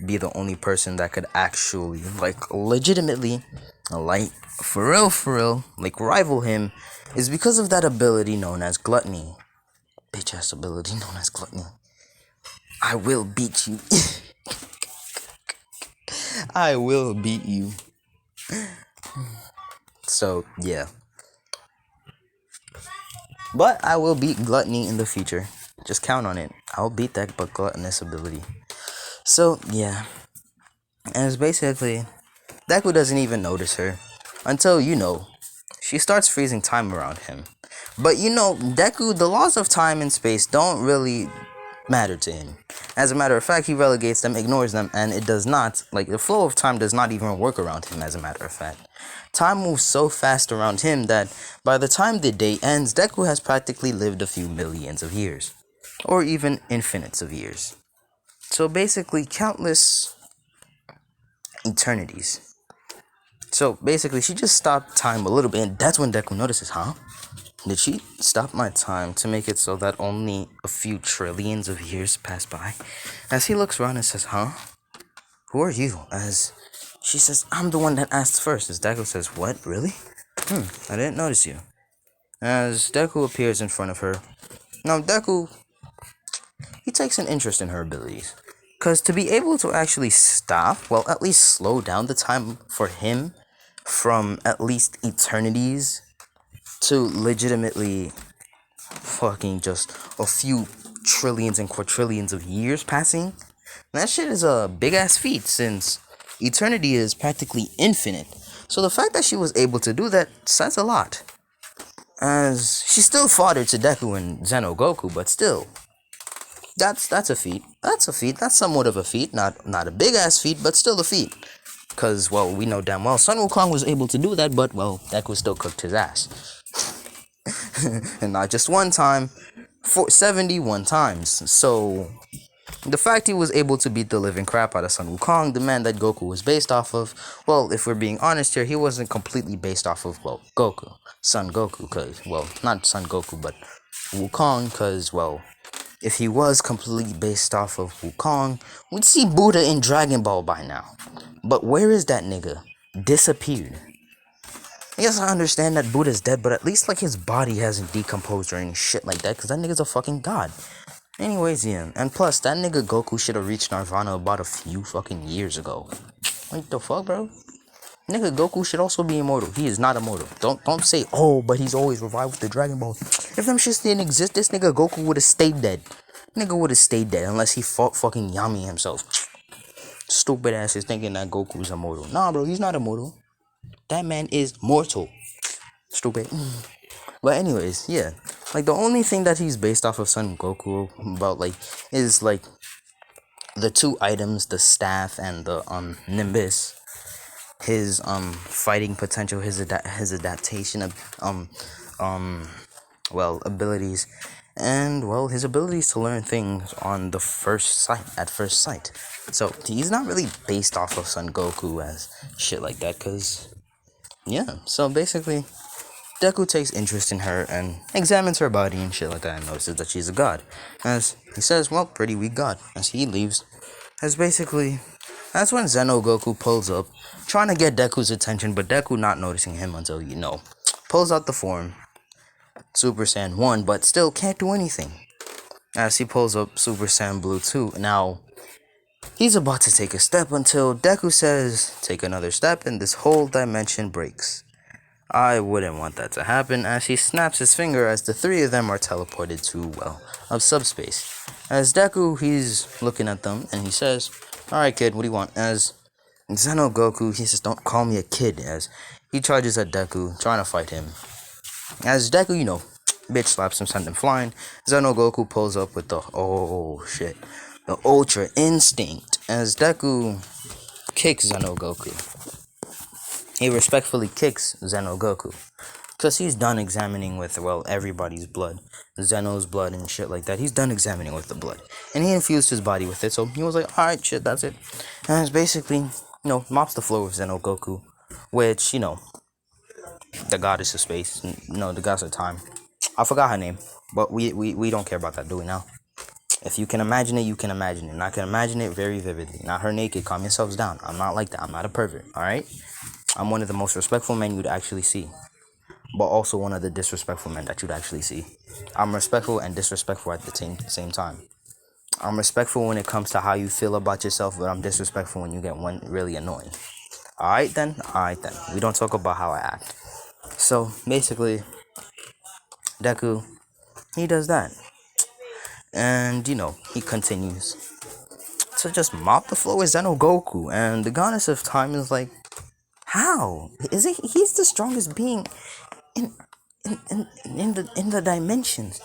be the only person that could actually, like, legitimately, like, for real, like, rival him is because of that ability known as Gluttony. Bitch ass ability known as Gluttony. I will beat you. I will beat you. So, yeah. But I will beat Gluttony in the future. Just count on it. I'll beat that but gluttonous ability. So, yeah. And it's basically, Deku doesn't even notice her until, she starts freezing time around him. But Deku, the laws of time and space don't really matter to him. As a matter of fact, he relegates them, ignores them, and it does not, like, the flow of time does not even work around him, as a matter of fact. Time moves so fast around him that by the time the day ends, Deku has practically lived a few millions of years. Or even infinites of years. So basically, countless eternities. So basically, she just stopped time a little bit, and that's when Deku notices, huh? Did she stop my time to make it so that only a few trillions of years pass by? As he looks around and says, huh? Who are you? As she says, I'm the one that asked first. As Deku says, what? Really? I didn't notice you. As Deku appears in front of her. Now, Deku, he takes an interest in her abilities. Because to be able to actually stop, well, at least slow down the time for him from at least eternities to legitimately fucking just a few trillions and quadrillions of years passing, that shit is a big ass feat since eternity is practically infinite. So the fact that she was able to do that says a lot. As she still foddered to Deku and Zeno Goku, but still, that's a feat. That's a feat. That's somewhat of a feat. Not a big ass feat, but still a feat. Cause, well, we know damn well Sun Wukong was able to do that, but, well, Deku still cooked his ass. And not just one time, 71 times. So, the fact he was able to beat the living crap out of Sun Wukong, the man that Goku was based off of, well, if we're being honest here, he wasn't completely based off of, well, Goku. Son Goku, cause, well, not Son Goku, but Wukong, cause, well, if he was completely based off of Wukong, we'd see Buddha in Dragon Ball by now. But where is that nigga? Disappeared. Yes, I understand that Buddha's dead, but at least, like, his body hasn't decomposed or any shit like that, because that nigga's a fucking god. Anyways, yeah. And plus, that nigga Goku should have reached Nirvana about a few fucking years ago. What the fuck, bro? Nigga Goku should also be immortal. He is not immortal. Don't say, oh, but he's always revived with the Dragon Ball. If them shits didn't exist, this nigga Goku would have stayed dead. Nigga would have stayed dead unless he fought fucking Yami himself. Stupid ass is thinking that Goku's immortal. Nah, bro, he's not immortal. That man is mortal. Stupid. But anyways, yeah. Like, the only thing that he's based off of Son Goku about, like, is, like, the two items, the staff and the, Nimbus. His, fighting potential, his adaptation of, abilities. And, well, his abilities to learn things on the at first sight. So, he's not really based off of Son Goku as shit like that, cause, yeah. So, basically, Deku takes interest in her and examines her body and shit like that and notices that she's a god. As he says, well, pretty weak god. As he leaves, as basically, that's when Zeno Goku pulls up, trying to get Deku's attention, but Deku not noticing him until, pulls out the form, Super Saiyan 1, but still can't do anything. As he pulls up Super Saiyan Blue 2, now, he's about to take a step until Deku says, take another step, and this whole dimension breaks. I wouldn't want that to happen, as he snaps his finger as the three of them are teleported to, of subspace. As Deku, he's looking at them, and he says, alright kid, what do you want? As Zeno Goku, he says, don't call me a kid, as he charges at Deku, trying to fight him. As Deku, bitch slaps him, sends him flying. Zeno Goku pulls up with the, oh shit, the Ultra Instinct. As Deku kicks Zeno Goku. He respectfully kicks Zeno Goku. Because he's done examining with, well, everybody's blood. Zeno's blood and shit like that. He's done examining with the blood. And he infused his body with it. So he was like, alright, shit, that's it. And it's basically, mops the floor with Zeno Goku. Which, the goddess of space. No, the goddess of time. I forgot her name. But we don't care about that, do we now? If you can imagine it, you can imagine it. And I can imagine it very vividly. Not her naked. Calm yourselves down. I'm not like that. I'm not a pervert, alright? I'm one of the most respectful men you'd actually see. But also one of the disrespectful men that you'd actually see. I'm respectful and disrespectful at the same time. I'm respectful when it comes to how you feel about yourself, but I'm disrespectful when you get one really annoying. Alright then. We don't talk about how I act. So, basically, Deku, he does that. And, he continues to just mop the floor with Zeno Goku. And the goddess of time is like, how? He's the strongest being in the dimensions.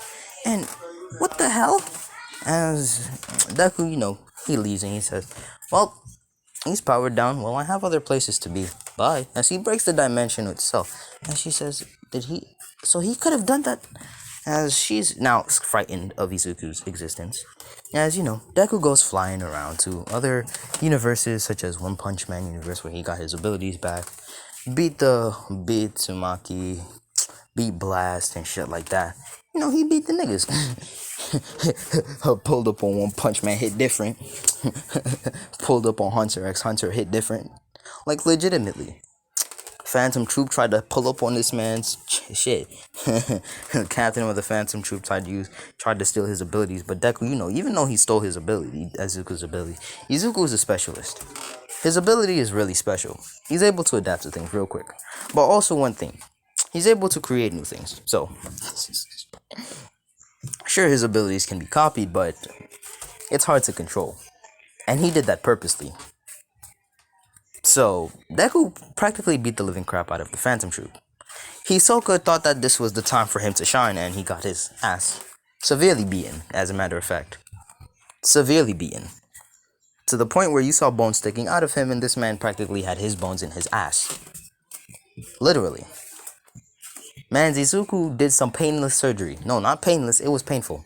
And what the hell? As Deku, he leaves and he says, well, he's powered down. Well, I have other places to be. Bye. As he breaks the dimension itself. And she says, so he could have done that. As she's now frightened of Izuku's existence. As Deku goes flying around to other universes, such as One Punch Man universe, where he got his abilities back. Beat Tsumaki, beat Blast and shit like that. He beat the niggas. Pulled up on One Punch Man, hit different. Pulled up on Hunter X Hunter, hit different. Like, legitimately. Phantom Troop tried to pull up on this man's shit. Captain of the Phantom Troop tried to steal his abilities. But Deku, even though he stole his ability, Izuku's ability, Izuku is a specialist. His ability is really special. He's able to adapt to things real quick. But also one thing, he's able to create new things. So, sure, his abilities can be copied, but it's hard to control. And he did that purposely. So, Deku practically beat the living crap out of the Phantom Troop. Hisoka thought that this was the time for him to shine, and he got his ass severely beaten, as a matter of fact. Severely beaten. To the point where you saw bones sticking out of him, and this man practically had his bones in his ass. Literally. Man, Izuku did some painless surgery. No, not painless, it was painful.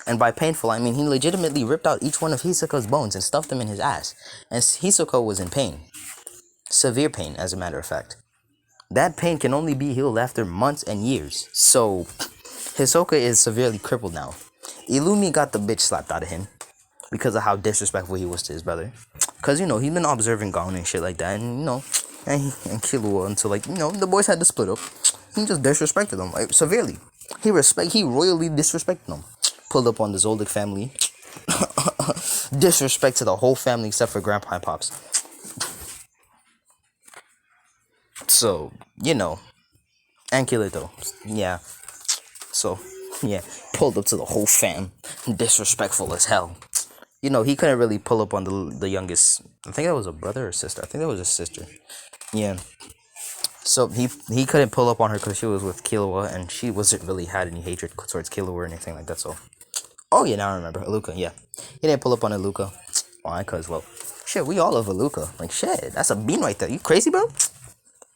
And by painful, I mean he legitimately ripped out each one of Hisoka's bones and stuffed them in his ass. And Hisoka was in pain. Severe pain, as a matter of fact. That pain can only be healed after months and years. So, Hisoka is severely crippled now. Illumi got the bitch slapped out of him. Because of how disrespectful he was to his brother. Because, he'd been observing Gon and shit like that. And, and Killua until, the boys had to split up. He just disrespected them, severely. He royally disrespected them. Pulled up on the Zoldyck family. Disrespect to the whole family except for Grandpa and Pops. So, and Kirito. Yeah. So, yeah. Pulled up to the whole fam. Disrespectful as hell. He couldn't really pull up on the youngest. I think that was a brother or sister. I think that was a sister. Yeah. So he couldn't pull up on her because she was with Killua, and she wasn't really had any hatred towards Killua or anything like that. So, oh yeah, now I remember Aluka. Yeah, he didn't pull up on Aluka. Why? Cause shit, we all love Aluka. Shit, that's a bean right there. You crazy, bro?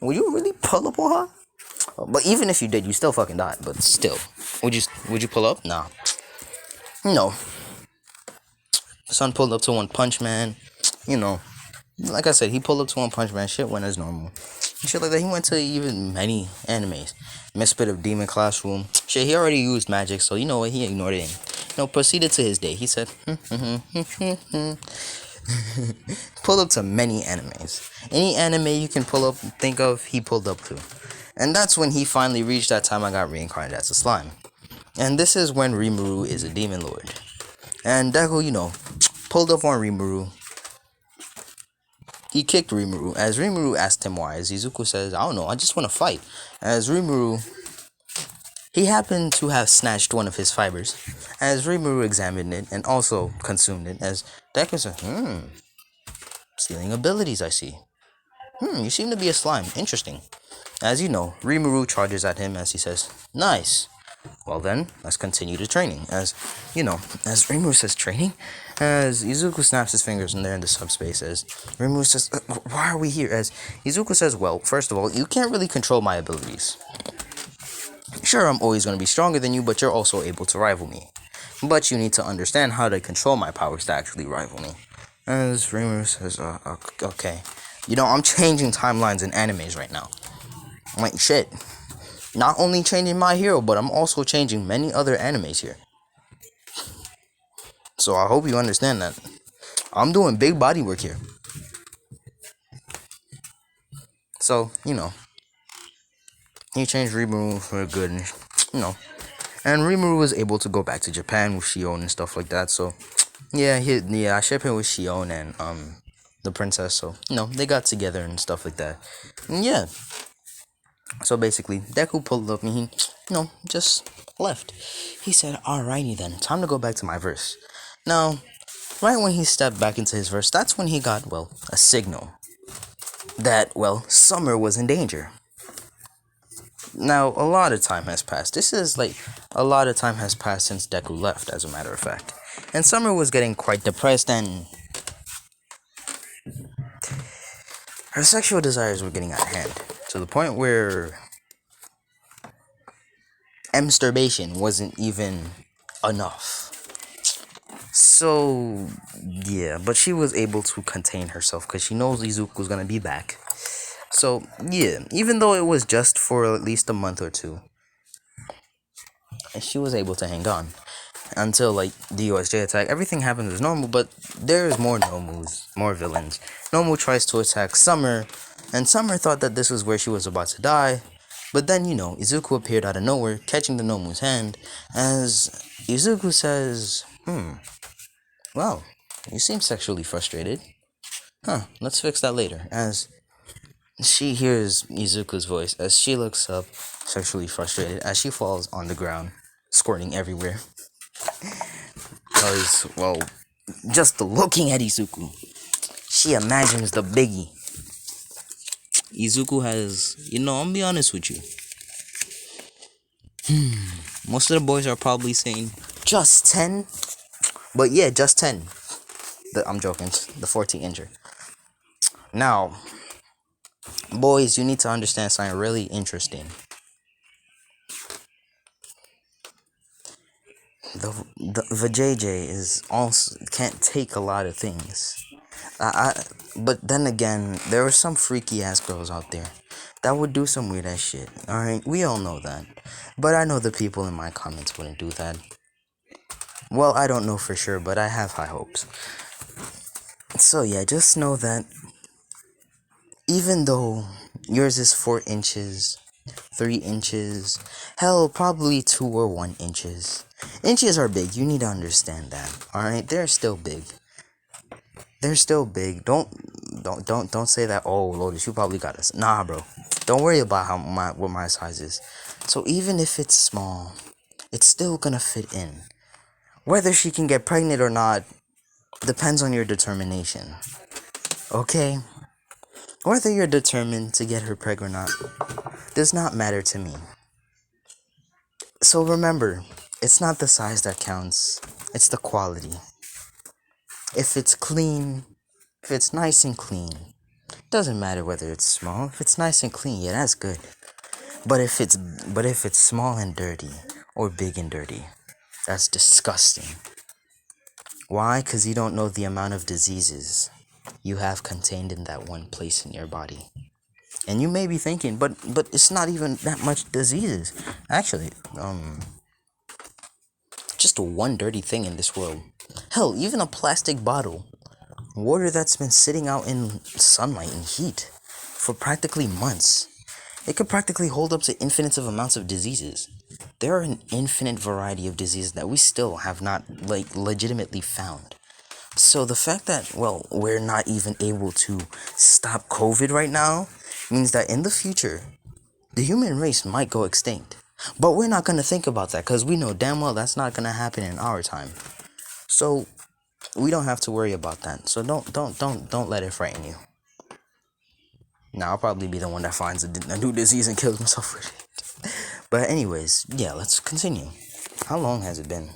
Would you really pull up on her? But even if you did, you still fucking died. But still, would you pull up? Nah. No. Son pulled up to One Punch Man. Like I said, he pulled up to One Punch Man. Shit went as normal. Shit like that. He went to even many animes. Misfit of Demon Classroom. Shit, he already used magic, so you know what? He ignored it. Proceeded to his day. He said, pulled up to many animes. Any anime you can think of, he pulled up to. And that's when he finally reached that time I got reincarnated as a slime. And this is when Rimuru is a demon lord. And Deku, pulled up on Rimuru. He kicked Rimuru. As Rimuru asked him why, as Izuku says, I don't know, I just want to fight. As Rimuru, he happened to have snatched one of his fibers. As Rimuru examined it and also consumed it, as Deku said, stealing abilities, I see. You seem to be a slime. Interesting. As you know, Rimuru charges at him as he says, nice. Well then, let's continue the training. As Rimuru says training, as Izuku snaps his fingers and they're in the subspace, as Rimuru says, why are we here? As Izuku says, well, first of all, you can't really control my abilities. Sure, I'm always going to be stronger than you, but you're also able to rival me. But you need to understand how to control my powers to actually rival me. As Rimuru says, okay. I'm changing timelines in animes right now. I'm like, shit. Not only changing My Hero, but I'm also changing many other animes here. So I hope you understand that. I'm doing big body work here. So, he changed Rimuru for good, and Rimuru was able to go back to Japan with Shion and stuff like that. So, I ship him with Shion and the princess. So, they got together and stuff like that. And yeah. So basically, Deku pulled up and he, just left. He said, alrighty then, time to go back to my verse. Now, right when he stepped back into his verse, that's when he got, a signal that, Summer was in danger. Now, a lot of time has passed. A lot of time has passed since Deku left, as a matter of fact. And Summer was getting quite depressed and her sexual desires were getting out of hand. To the point where masturbation wasn't even enough. So, yeah, but she was able to contain herself because she knows Izuku was gonna be back. So, yeah, even though it was just for at least a month or two, she was able to hang on until the USJ attack. Everything happened as normal, but there's more Nomus, more villains. Nomu tries to attack Summer, and Summer thought that this was where she was about to die. But then, Izuku appeared out of nowhere, catching the Nomu's hand, as Izuku says, well, you seem sexually frustrated. Let's fix that later. As she hears Izuku's voice, as she looks up, sexually frustrated, as she falls on the ground, squirting everywhere. Because, just looking at Izuku, she imagines the biggie. Izuku has, I'm gonna be honest with you. Most of the boys are probably saying, just 10? But yeah, just 10. I'm joking, the 14 injured. Now, boys, you need to understand something really interesting. The JJ is also can't take a lot of things. But then again, there are some freaky ass girls out there that would do some weird ass shit. Alright, we all know that. But I know the people in my comments wouldn't do that. Well, I don't know for sure, but I have high hopes. So yeah, just know that even though yours is 4 inches, 3 inches, hell, probably 2 or 1 inches. Inches are big, you need to understand that. Alright, they're still big. They're still big. Don't say that, oh Lotus, you probably got us. Nah, bro. Don't worry about what my size is. So even if it's small, it's still gonna fit in. Whether she can get pregnant or not depends on your determination. Okay? Whether you're determined to get her pregnant or not does not matter to me. So remember, it's not the size that counts, it's the quality. If it's clean, if it's nice and clean, doesn't matter whether it's small. If it's nice and clean, yeah, that's good. But if it's small and dirty, or big and dirty, that's disgusting. Why? Because you don't know the amount of diseases you have contained in that one place in your body. And you may be thinking, but it's not even that much diseases. Actually, just one dirty thing in this world. Hell, even a plastic bottle, water that's been sitting out in sunlight and heat for practically months. It could practically hold up to infinite amounts of diseases. There are an infinite variety of diseases that we still have not, legitimately found. So the fact that, we're not even able to stop COVID right now means that in the future, the human race might go extinct. But we're not going to think about that because we know damn well that's not going to happen in our time. So we don't have to worry about that. So don't let it frighten you. Now I'll probably be the one that finds a new disease and kills myself with it. But anyways, yeah, let's continue. How long has it been?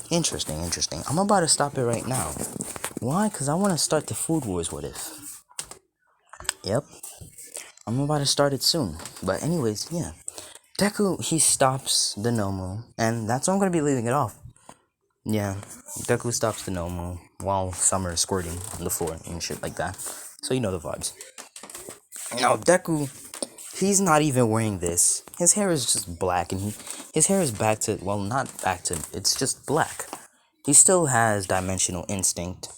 Interesting. I'm about to stop it right now. Why? Because I want to start the Food Wars What If. Yep. I'm about to start it soon. But anyways, yeah. Deku, he stops the Nomu. And that's why I'm going to be leaving it off. Yeah. Deku stops the Nomu while Summer is squirting on the floor and shit like that. So you know the vibes. Now, Deku, he's not even wearing this. His hair is just black, and his hair is back to, well, not back to, it's just black. He still has Dimensional Instinct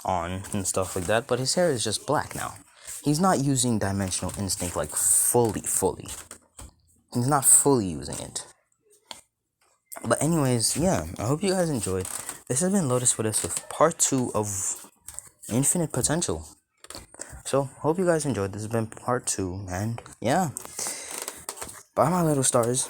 on and stuff like that, but his hair is just black now. He's not using Dimensional Instinct like fully. He's not fully using it. But anyways, yeah, I hope you guys enjoyed. This has been Lotus with us with part 2 of Infinite Potential. So, hope you guys enjoyed. This has been part 2, and yeah. Bye, my little stars.